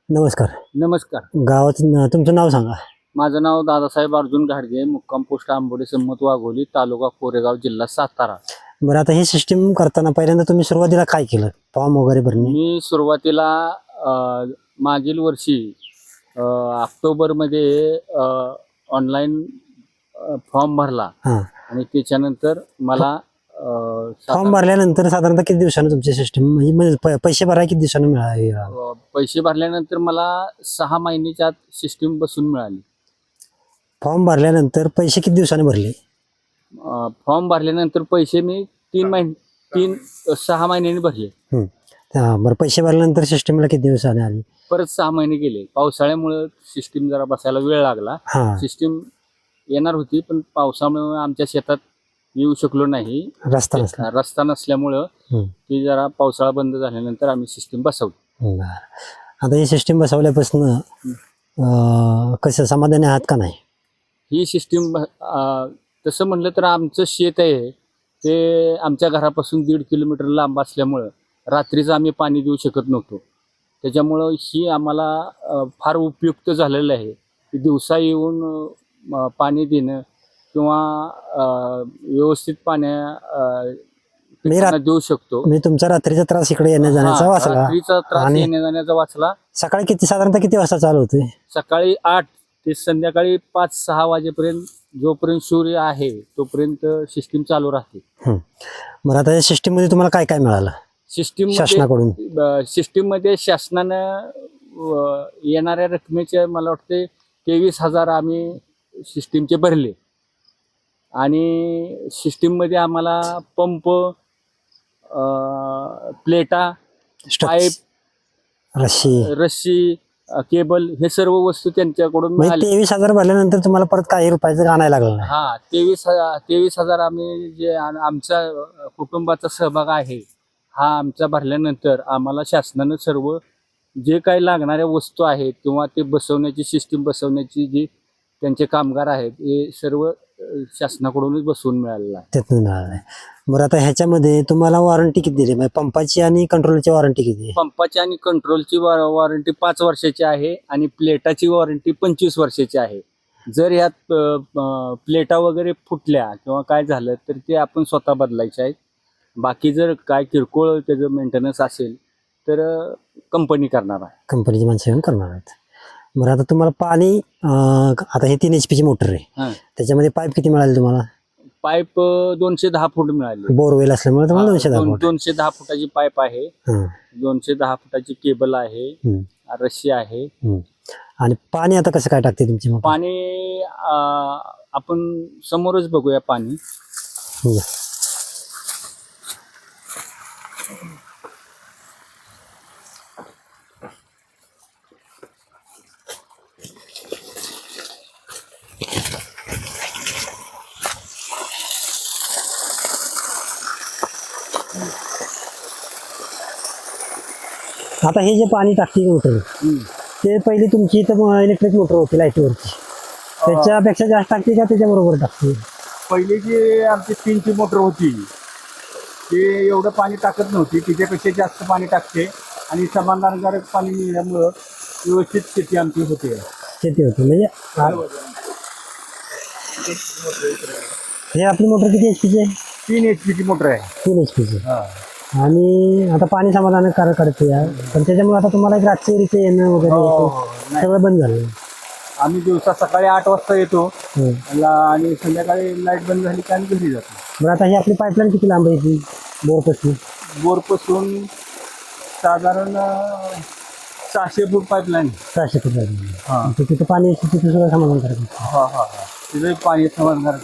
नमस्कार. नमस्कार. गावाचं तुमचं नाव सांगा. माझं नाव दादासाहेब अर्जुन घाडगे, मुक्काम पोस्ट आंबोली सम्मत वाघोली, तालुका कोरेगाव, जिल्हा सातारा. बरं, आता ही सिस्टीम करताना पहिल्यांदा तुम्ही सुरुवातीला काय केलं? फॉर्म वगैरे भरणे? मी सुरुवातीला मागील वर्षी ऑक्टोबरमध्ये ऑनलाईन फॉर्म भरला हां. आणि त्याच्यानंतर मला फॉर्म भरल्यानंतर साधारणतः किती दिवसानं तुमची सिस्टीम म्हणजे पैसे भरायला किती दिवसानं मिळाले? पैसे भरल्यानंतर मला 6 महिन्याच्या आत सिस्टीम बसून मिळाली. फॉर्म भरल्यानंतर पैसे किती दिवसाने भरले? फॉर्म भरल्यानंतर पैसे मी 6 महिन्यांनी भरले. हां, बरं. पैसे भरल्यानंतर सिस्टीमला किती दिवसाने आली? परत 6 महिने गेले. पावसाळ्यामुळे सिस्टीम जरा बसायला वेळ लागला. हां. सिस्टीम येणार होती पण पावसामुळे आमच्या शेतात येऊ शकलो नाही. रस्ता नसल्यामुळं ती जरा पावसाळा बंद झाल्यानंतर आम्ही सिस्टीम बसवली. आता ही सिस्टीम बसवल्यापासून कसं समाधानी आहात का नाही? ही सिस्टीम तसं म्हटलं तर आमचं शेत आहे ते आमच्या घरापासून 1.5 किलोमीटर लांब असल्यामुळं रात्रीचं आम्ही पाणी देऊ शकत नव्हतो. त्याच्यामुळं ही आम्हाला फार उपयुक्त झालेलं आहे की दिवसा येऊन पाणी देणं किंवा व्यवस्थित पाण्या देऊ शकतो. मी तुमचा रात्रीचा त्रास इकडे येण्या जाण्याचा वाचला. रात्रीचा त्रास येण्या जाण्याचा वाचला. सकाळी साधारणतः किती वाजता चालू होते? सकाळी 8 ते संध्याकाळी 5-6 वाजेपर्यंत जोपर्यंत सूर्य आहे तोपर्यंत सिस्टीम चालू राहते. बरं, आता या सिस्टीम मध्ये तुम्हाला काय काय मिळालं शासनाकडून? सिस्टीम मध्ये शासनानं येणाऱ्या रकमेचे मला वाटते 23,000 आम्ही सिस्टीमचे भरले आणि सिस्टीम मध्ये आम्हाला पंप, प्लेटा, पाईप, रस्सी, केबल हे सर्व वस्तू त्यांच्याकडून मिळाली. 23,000 भरल्यानंतर तुम्हाला परत काही रुपयाचं आणायला लागलं नाही? हा, 23,000 आम्ही जे आमचा कुटुंबाचा सहभाग आहे हा आमचा भरल्यानंतर आम्हाला शासनानं सर्व जे काही लागणाऱ्या वस्तू आहेत किंवा ते बसवण्याची सिस्टीम बसवण्याची जी त्यांचे कामगार आहेत हे सर्व शासनाकडूनच बसवून मिळालेलं आहे. त्यातून मिळालं आहे. बरं, आता ह्याच्यामध्ये तुम्हाला वॉरंटी किती दिली? म्हणजे पंपाची आणि कंट्रोलची वॉरंटी किती? पंपाची आणि कंट्रोलची वॉरंटी 5 वर्षाची आहे आणि प्लेटाची वॉरंटी 25 वर्षाची आहे. जर ह्यात प्लेटा वगैरे फुटल्या किंवा काय झालं तर ते आपण स्वतः बदलायचे आहेत. बाकी जर काय किरकोळ त्याचं मेंटेनन्स असेल तर कंपनी करणार आहे. कंपनीची माणसं येऊन करणार आहेत. बरं, आता तुम्हाला पाणी आता हे 3 HP ची मोटर आहे, त्याच्यामध्ये पाईप किती मिळाले तुम्हाला? पाईप 210 फूट मिळाले. बोरवेल असल्यामुळे तुम्हाला 210 फुटाची पाईप आहे, 210 फुटाची केबल आहे, रस्सी आहे. आणि पाणी आता कसं काय टाकते तुमची मोटर? पाणी आपण समोरच बघूया पाणी. आता हे जे पाणी टाकते मोटर ते पहिली तुमची इथं इलेक्ट्रिक मोटर होती लाईटवरची, त्याच्यापेक्षा जास्त टाकते का त्याच्याबरोबर टाकते? पहिली जी आमची 3ची मोटर होती ते एवढं पाणी टाकत नव्हती, तिच्यापेक्षा जास्त पाणी टाकते आणि समाधानकारक पाणी मिळाल्यामुळं व्यवस्थित शेती आमची होते. शेती होती म्हणजे हे आपली मोटर किती HP आहे? 3 HP ची मोटर आहे. 3 HP ची. आणि आता पाणी समाधानकारक करते पण त्याच्यामुळे आता तुम्हाला एक रात्री रिते येणं वगैरे सगळं बंद झालं. आम्ही दिवसा सकाळी 8 वाजता येतो आणि संध्याकाळी लाईट बंद झाली की आम्ही घरी जातो. बरं, आता ही आपली पाईपलाईन किती लांब आहे बोरपासून? बोरपासून साधारण 600 फूट पाईपलाईन. 600 फूट पाईपलाईन. तिथं पाणी तिथं सुद्धा समाधानकारक. तिथं पाणी समाधानकारक.